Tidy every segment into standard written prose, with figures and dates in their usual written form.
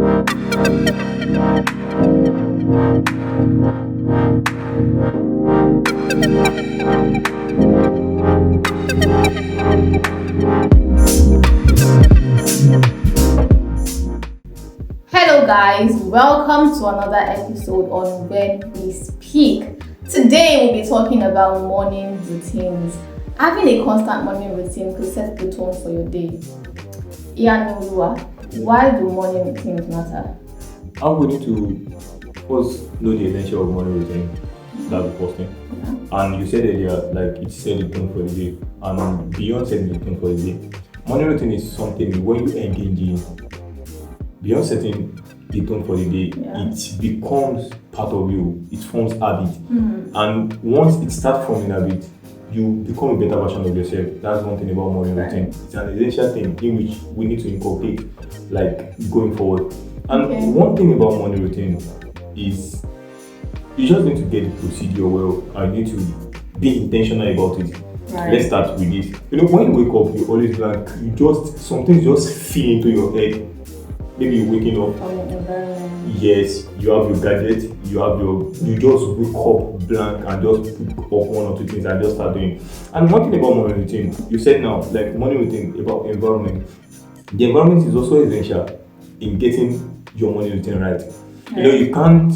Hello guys, welcome to another episode on When We Speak. Today we'll be talking about morning routines. Having a constant morning routine could set the tone for your day. Iyanoluwa, why do morning routines matter? I'm going to first know the essential of morning routine. That's the first thing. Yeah. And you said earlier, like it set the tone for the day. And beyond setting the tone for the day, morning routine is something when you engage in, beyond setting the tone for the day, it becomes part of you. It forms habit. And once it starts forming habit, you become a better version of yourself. That's one thing about morning routine. It's an essential thing in which we need to inculcate, like going forward. And one thing about morning routine is you just need to get the procedure well, and you need to be intentional about it. Right. Let's start with this. When you wake up, you always blank. Some things just feel into your head. Maybe you're waking up. Yes, you have your gadget, you just wake up blank and just pick up one or two things and just start doing. And one thing about morning routine, you said now, like morning routine about environment. The environment is also essential in getting your morning routine right. You can't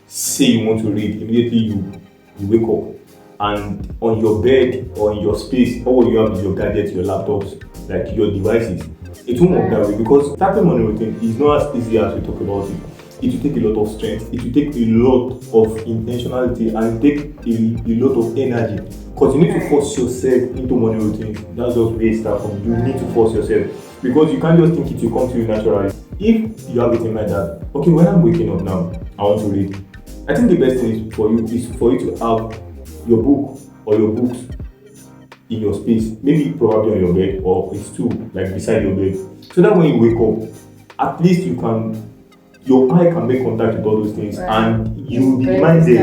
say you want to read immediately you wake up and on your bed or in your space, all you have is your gadgets, your laptops, like your devices. It won't work that way because starting morning routine is not as easy as we talk about it. It will take a lot of strength, it will take a lot of intentionality, and take a lot of energy. Because you need to force yourself into morning routine. That's just where it starts from. You need to force yourself. Because you can't just think it will come to you naturally. If you have it in mind that, okay, when I'm waking up now, I want to read. I think the best thing is for you to have your book or your books in your space, maybe probably on your bed or it's too like beside your bed. So that when you wake up, at least your eye can make contact with all those things, and you will be reminded.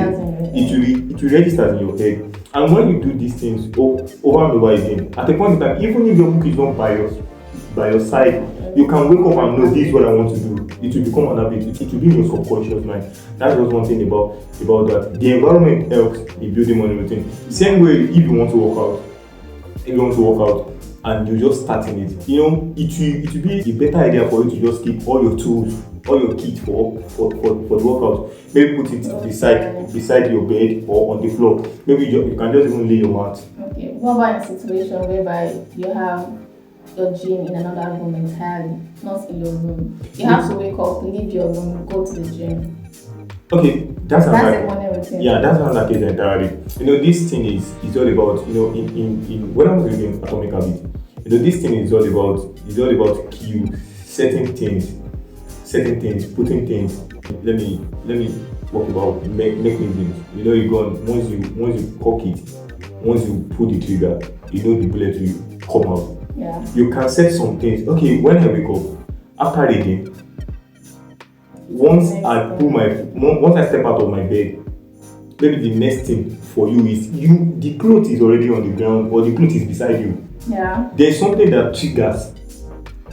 It will register in your head. And when you do these things over and over again, at a point in time, even if your book is not by your side, you can wake up and know this is what I want to do. It will become an habit. It will be in your subconscious mind. That's just one thing about that. The environment helps in building morning routine. Same way, if you want to work out and you just starting it, it will be a better idea for you to just keep all your tools, all your kit for the workout. Maybe put it beside your bed or on the floor. Maybe you can just even lay your mat. Okay. What about a situation whereby you have your gym in another room entirely, not in your room? You have to wake up, leave your room, go to the gym. Okay, that's a morning routine. Yeah, that's another case entirely. This thing is all about, in when I was reading Atomic Habits, this thing is all about cue, setting things, putting things. Let me talk about mechanisms. You go on, once you cock it, once you pull the trigger, the bullet will come out. Yeah. You can set some things. Okay, when I wake up, after reading, once I step out of my bed, maybe the next thing for you is the clothes is already on the ground or the clothes is beside you. Yeah. There's something that triggers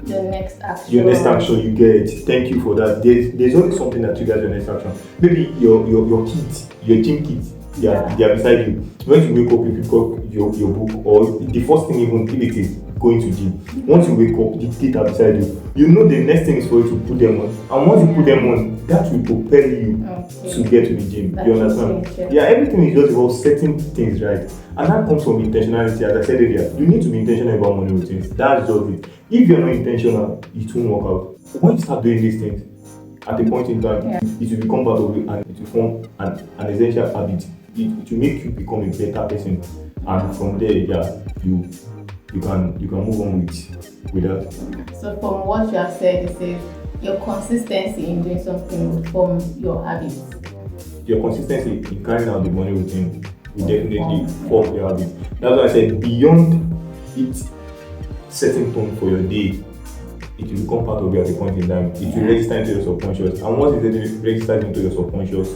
your next action. Your next action, you get. Thank you for that. There's always something that triggers your next action. Maybe your kids, your gym kids, they are beside you. When you wake up, you pick up your book, or the first thing even if it is going to gym. Once you wake up, the kids are beside you. The next thing is for you to put them on. And once you put them on, that will propel you to get to the gym. You understand? Yeah, everything is just about setting things right. And that comes from intentionality. As I said earlier, you need to be intentional about morning routines. That's just it. If you're not intentional, it won't work out. When you start doing these things, at a point in time, it will become part of you and it will form an essential habit. It will make you become a better person. And from there, you can move on with that. So from what you have said, it says your consistency in doing something will form your habits. Your consistency in carrying out the morning routine will definitely form your habit. That's why I said beyond it setting tone for your day, it will become part of you at a point in time. It will register into your subconscious. And once it registers into your subconscious,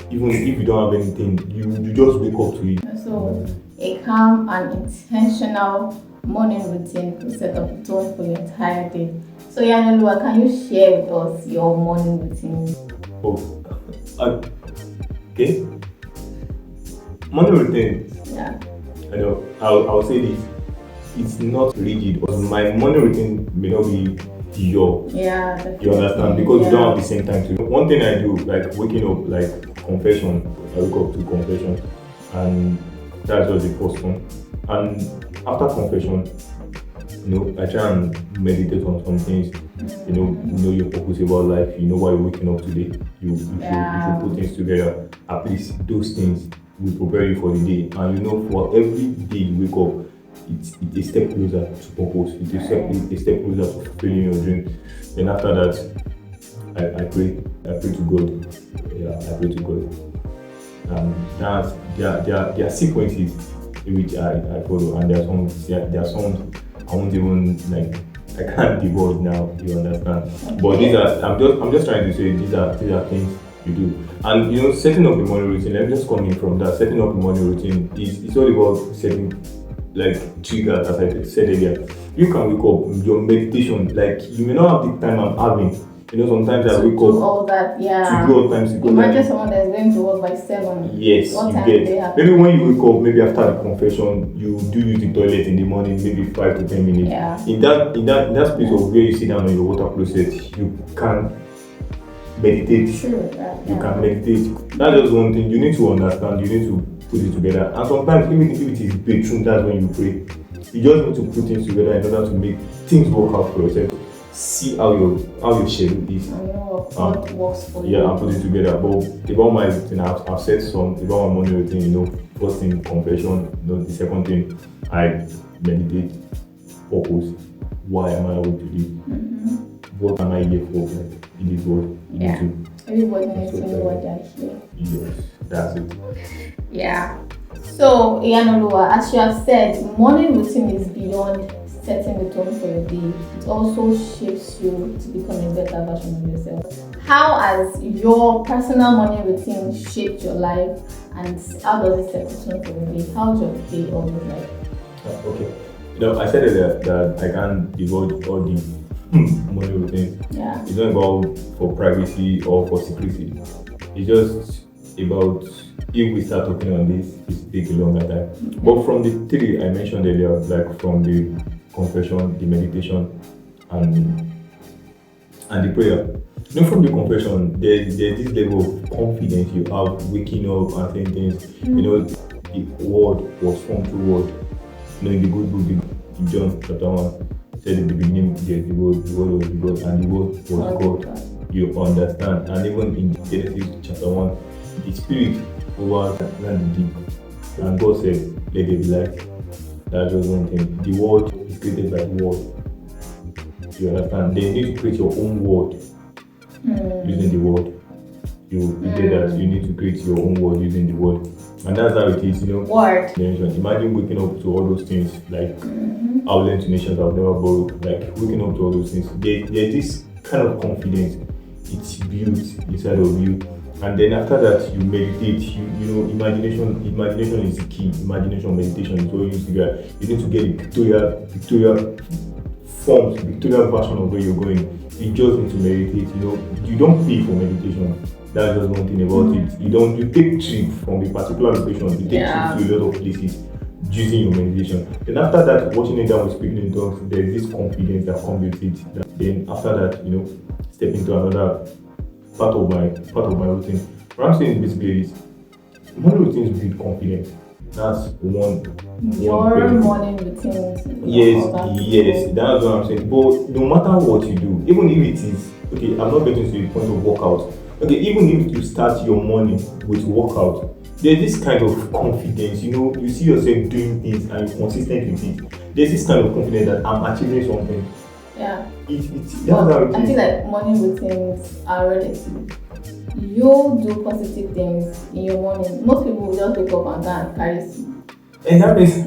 even if you don't have anything, you just wake up to it. So a calm and intentional morning routine will set up the tone for your entire day. So Yanolua, can you share with us your morning routine? Oh, okay. Morning routine. Yeah. I know. I'll say this. It's not rigid, but my morning routine may not be your. Yeah, definitely. You understand? Because you don't have the same time to. One thing I do, like waking up, like confession. I wake up to confession, and that's just the first one. And after confession, I try and meditate on some things. You know your purpose about life. You know why you're waking up today. You should put things together. At least those things will prepare you for the day. And for every day you wake up, it's a step closer to purpose. It's a step closer to fulfilling your dream. Then after that, I pray. I pray to God. Yeah, I pray to God. That's there are sequences in which I follow, and there are some I won't even like. I can't divulge now. You understand? But these are I'm just trying to say these are things you do. And setting up a morning routine. Let me just come in from that. Setting up a morning routine is it's all about setting like triggers, as I said earlier. You can wake up your meditation. Like you may not have the time I'm having. Sometimes I wake up all that, yeah. to do all times. Imagine someone that's going to work by 7. Yes, what you time get. do they have? Maybe when you wake up, maybe after the confession, you do use the toilet in the morning, maybe 5 to 10 minutes. Yeah. In that space of where you sit down on your water closet, you can meditate. True. You can meditate. That's just one thing. You need to understand. You need to put it together. And sometimes, even if it is bedroom, that's when you pray. You just need to put things together in order to make things work out for yourself. See how your schedule is. I know what works for you. Yeah, and put it together. But about my routine, I've said some about my morning routine. First thing, confession. The second thing, I meditate. Purpose. Why am I able to live? What am I here for? Like, it is what you need to. Everybody needs to know what they're here. Yes, that's it. Yeah. So, Iyanoluwa, as you have said, morning routine is beyond setting the tone for your day. It also shapes you to become a better version of yourself. How has your personal morning routine shaped your life, and how does it set the tone for your day? How's your day always like? Okay. I said earlier that I can't divulge all the morning routine. Yeah. It's not about for privacy or for security. It's just about if we start talking on this, it take a longer time. But from the 3 I mentioned earlier, like from the confession, the meditation, and the prayer. From the confession, there's this level of confidence you have waking up and saying things. The word was formed through word. In the good book, in John chapter 1, said in the beginning, the word was with God, and the word was God. You understand? And even in Genesis chapter 1, the spirit over land the deep, and God said, "Let there be light." That's just one thing. The word is created by the word. You understand? Then you need to create your own word using the word. You get that? You need to create your own word using the word. And that's how it is, Word. Imagine waking up to all those things, like I'll learn to nations I've never borrowed, like waking up to all those things. There's this kind of confidence, it's built inside of you. And then after that, you meditate. Imagination is the key. Imagination, meditation is what you need to get. You need to get the pictorial forms, pictorial version of where you're going. You just need to meditate. You don't pay for meditation. That's just one thing about it. You take trip from a particular location. You take trip to a lot of places using your meditation. Then after that, watching it down with speaking in tongues, there's this confidence that comes with it. Then after that, step into another part of my routine. What I'm saying basically is morning routines build confidence. That's one. Your morning routine. Yes, that's what I'm saying. But no matter what you do, even if it is okay, I'm not getting to the point of workout. Okay, even if you start your morning with workout, there's this kind of confidence. You see yourself doing things and you're consistent with it. There's this kind of confidence that I'm achieving something. Yeah. That's how it I is. feel like morning routines are relative. You do positive things in your morning. Most people will just wake up and go and carry seed. And that means,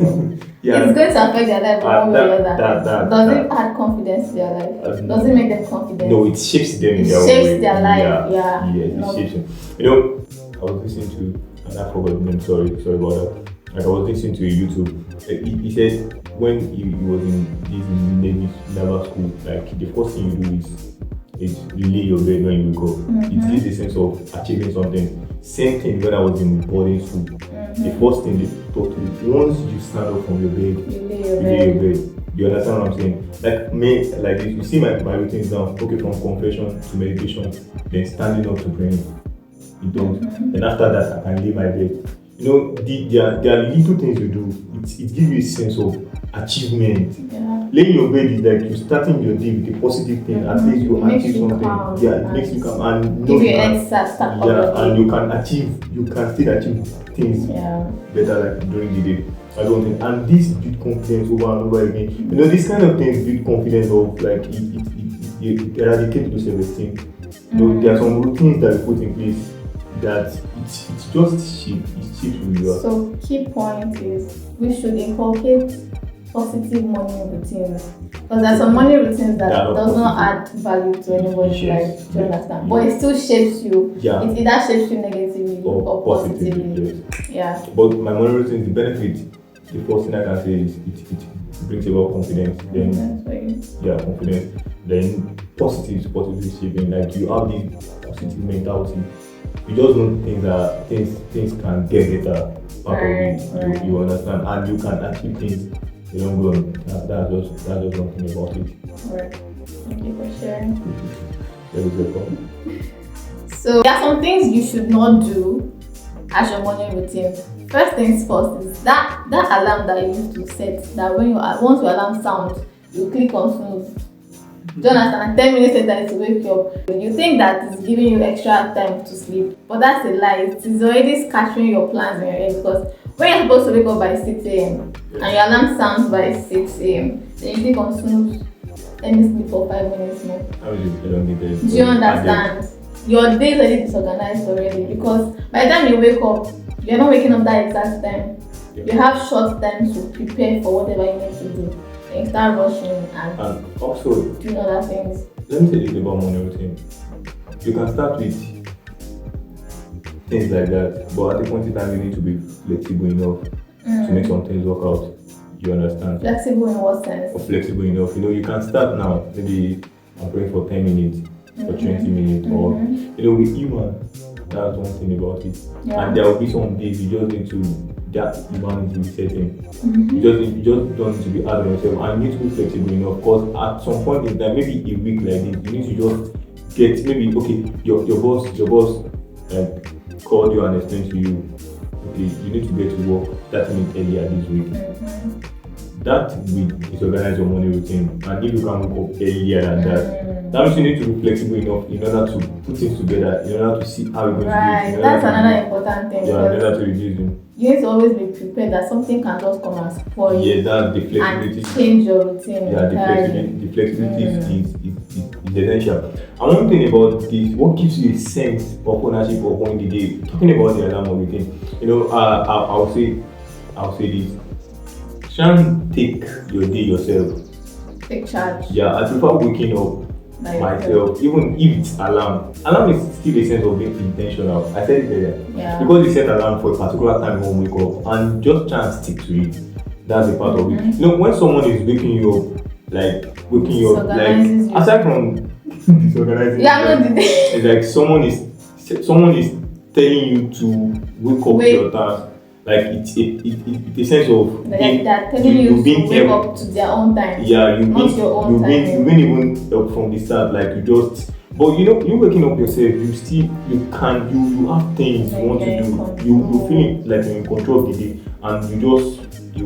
yeah. It's going to affect their life one way or the other. Does it that. add confidence to their life? Does it make them confident? No, it shapes them in It their own shapes way. their life, yeah. It shapes them. I was listening to, and I forgot the name, sorry about that. Like I was listening to YouTube. He said, when you was in this Navy naval school, like the first thing you do is you lay your bed when you wake up. It gives a sense of achieving something. Same thing when I was in boarding school. The first thing they taught you, once you stand up from your bed, You lay you lay your bed. You understand what I'm saying? Like me, like this, you see my routines down. Okay, from confession to meditation, then standing up to praying. Then after that, I can lay my bed. You know, there are little things you do. It gives you a sense of achievement. Yeah. Laying your bed is like you starting your day with a positive thing. At least you achieve something. Calm. Yeah, it makes you calm and give you an start and you can still achieve things better like during the day. That's one thing. And this build confidence over and over again. You know, this kind of things build confidence of like it eradicates low self-esteem. You know, there are some routines that we put in place that it's just cheap. It's cheap to you. So key point is we should inculcate positive morning routines. Because there are some morning routines that does not add value to anybody's life. Do you understand? But it still shapes you. Yeah. It either shapes you negatively or positively. Yes. Yeah. But my morning routine, the benefit, the first thing I can say is it brings about confidence. Then confidence. Then positive shaping. Like you have this positive mentality. You just know things can get better out of it. You understand, and you can achieve things. You don't go on. That's just one thing about it. Alright. Thank you for sharing. There is a problem. So there are some things you should not do as your morning routine. First things first is that alarm that you used to set, that once your alarm sounds, you click on snooze. Do you understand? 10 minutes later it's wake you up. You think that it's giving you extra time to sleep, but that's a lie. It is already scattering your plans in your head, because when you're supposed to wake up by 6 a.m. and your alarm sounds by 6 a.m., then you click on snooze. Let me sleep for 5 minutes more. Do you understand? Your day is already disorganized already, because by the time you wake up, you're not waking up that exact time. You have short time to prepare for whatever you need to do. And you start rushing and also doing other things. Let me say this about morning routine. You can start with things like that, but at the point in time you need to be flexible enough to make some things work out. You understand? Flexible in what sense? Or flexible enough. You know, you can start now. Maybe I'm praying for 10 minutes or 20 minutes, or you know, with human, that's one thing about it. And there will be some days you just need to that humanity be setting. You just don't need to be hard on yourself, and you need to be flexible enough, because at some point in time, maybe a week like this, you need to just get maybe your boss like called you and explained to you, okay, you need to get to work 30 minutes earlier this week. That will disorganize your morning routine, and if you can wake up earlier than that means you need to be flexible enough in order to put things together, in order to see how you're going to do it. That's another important thing. Yeah, in order to reduce them. You need to always be prepared that something can just come and spoil you. Yeah, that's the flexibility. And change your routine. Yeah, the flexibility is essential. And one thing about this, what gives you a sense of ownership of one the day, talking about the alarm routine, you know, I'll say this. Try and take your day yourself. Take charge. Yeah, I prefer waking up myself, even if it's alarm. Alarm is still a sense of being intentional. I said it earlier. Yeah. Because you set alarm for a particular time when you wake up, and just try and stick to it. That's a part of it. You know, when someone is waking you up, like aside from disorganizing, it's like someone is telling you to wake up to your task. Like it's a sense of they're telling you to wake up to their own time. Yeah, you've been even up from the start. Like you just, but you know, you waking up yourself. You have things you want to do. You feel like you're in control of the day, and you just you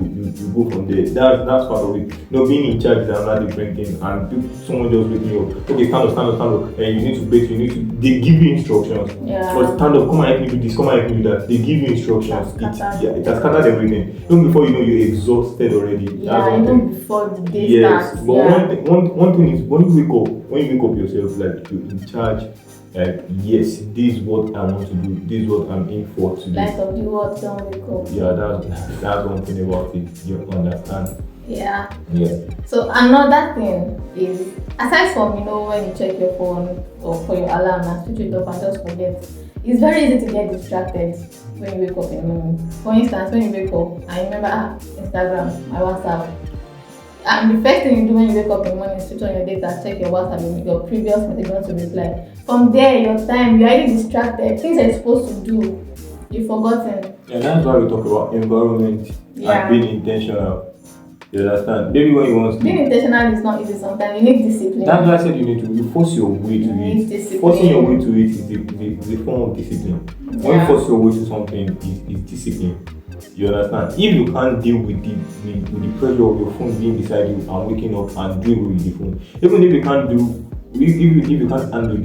go from there. That's part of it. You know, being in charge is another different thing. And someone just waking you up, okay, stand up, and you need to break. They give you instructions. Yeah. So stand up, come and help me do this, come and help me do that. They give you instructions. It has scattered everything. Even before you know, you're exhausted already. Yeah, even before the day starts. But one thing is, when you wake up yourself, like you're in charge. Like, yes, this is what I want to do. This is what I'm in for to do. Light of the world, don't wake up. Yeah, that's one thing about it. You understand? Yeah. Yeah. So another thing is, aside from when you check your phone or for your alarm and switch it off and just forget, it's very easy to get distracted when you wake up in the morning. For instance, when you wake up and you remember Instagram, my WhatsApp, And the first thing you do when you wake up in the morning is switch on your data, check your WhatsApp, your previous message, not to reply. From there, your time, you're already distracted. Things you're supposed to do, you've forgotten. Yeah, that's why we talk about environment and being intentional. You understand? Maybe when you want to being intentional is not easy sometimes. You need discipline. That's why I said you force your way to it. Discipline. Forcing your way to it is the form of discipline. When you force your way to something, is discipline. You understand? If you can't deal with the pressure of your phone being beside you and waking up and dealing with the phone, even if you can't do, if you can't handle if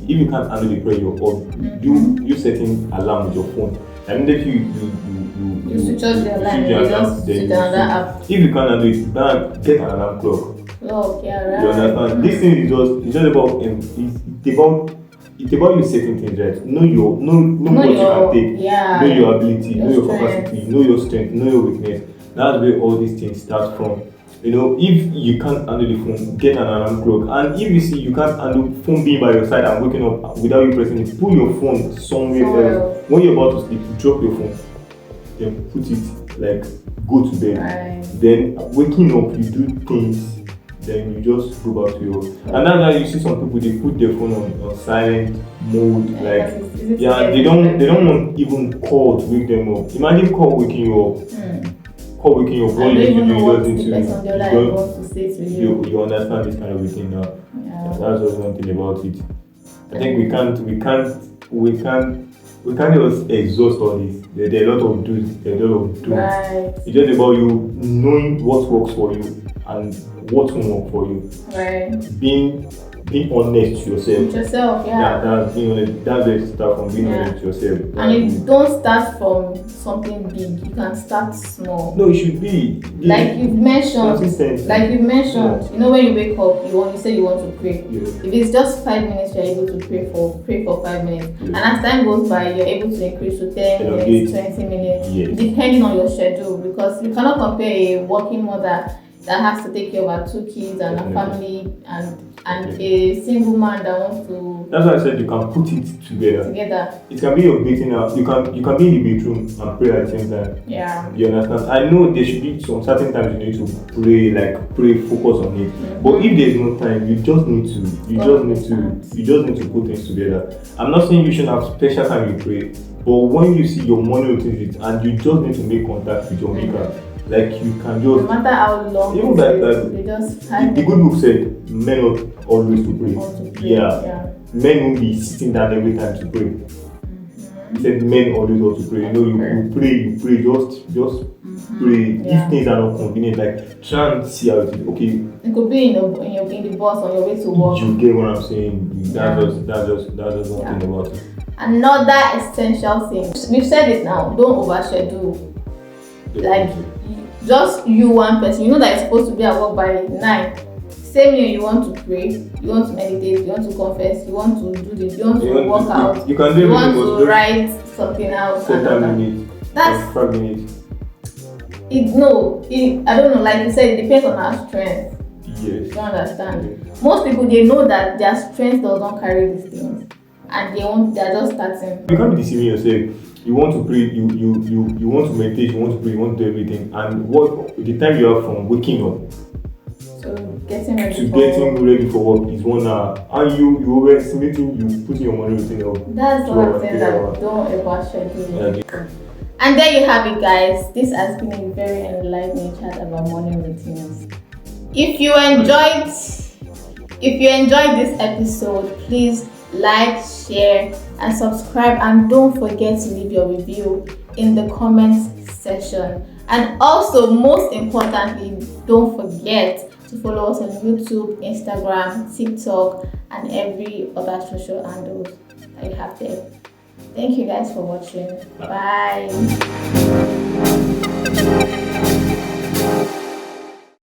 you can't handle the pressure of you setting alarm with your phone, and if you switch off the alarm, you just switch another app. If you can't handle it, then get an alarm clock. Oh, yeah, right. You understand? This thing is just about it's about you setting things right. Know what you can take. Yeah. Know your ability. Know your strength. capacity. Know your strength. Know your weakness. That's where all these things start from. You know, if you can't handle the phone, get an alarm clock. And if you see you can't handle phone being by your side and waking up without you pressing it, put your phone somewhere else. When you're about to sleep, drop your phone. Then put it like go to bed. Right. Then waking up, you do things. Then you just go back to your. And that's why you see some people they put their phone on silent mode. They don't want even call to wake them up. Imagine call waking you up. Call waking you up. What you need to do is you understand this kind of a thing now. Yeah. That's just one thing about it. I think we can't just exhaust all this. There are a lot of do's. Right. It's just about you knowing what works for you and what won't work for you. Right. Being honest to yourself. With yourself, yeah. That's being honest. That's where you start from, being honest to yourself. And you don't start from something big. You can start small. No, it should be. Like you've mentioned. Yeah. You know, when you wake up, you say you want to pray. Yeah. If it's just 5 minutes, you're able to pray for 5 minutes. Yeah. And as time goes by, you're able to increase to 10 minutes, 20 minutes, depending on your schedule. Because you cannot compare a working mother that has to take care of her 2 kids and a family and a single man that wants to. That's why I said you can put it together. It can be your bathing house. You can be in the bedroom and pray at the same time. Yeah. You understand? I know there should be some certain times you need to pray, focus on it. But if there's no time, you just need to put things together. I'm not saying you shouldn't have special time you pray, but when you see your morning routine and you just need to make contact with your maker. Like you can just no matter how long even the good book said men ought always to pray. Yeah. Men won't be sitting down every time to pray. He said men always ought to pray. You know, you pray, just pray. If things are not convenient, like try and see how it is. Okay. It could be in the bus on your way to work. You get what I'm saying? That's just one thing about it. Another essential thing. We've said it now, don't overschedule. Like just you one person, you know that you're supposed to be at work by 9. Same year you want to pray, you want to meditate, you want to confess, you want to do this, you want to work out, you can do you want to write something out. Set time limit. That's 5 minutes. I don't know, like you said, it depends on our strength. Yes. You don't understand. Yes. Most people, they know that their strength does not carry these things, and they're just starting. You can't be deceiving yourself. You want to pray, you want to meditate, you want to pray, you want to do everything, and what the time you have from waking up to getting ready for work is 1 hour, and you overestimating, you putting your morning routine up. That's what I'm saying, that don't ever schedule. And there you have it, guys. This has been a very enlightening chat about morning routines. If you enjoyed this episode, please like, share, and subscribe, and don't forget to leave your review in the comments section. And also, most importantly, don't forget to follow us on YouTube, Instagram, TikTok, and every other social handle that you have there. Thank you guys for watching. Bye.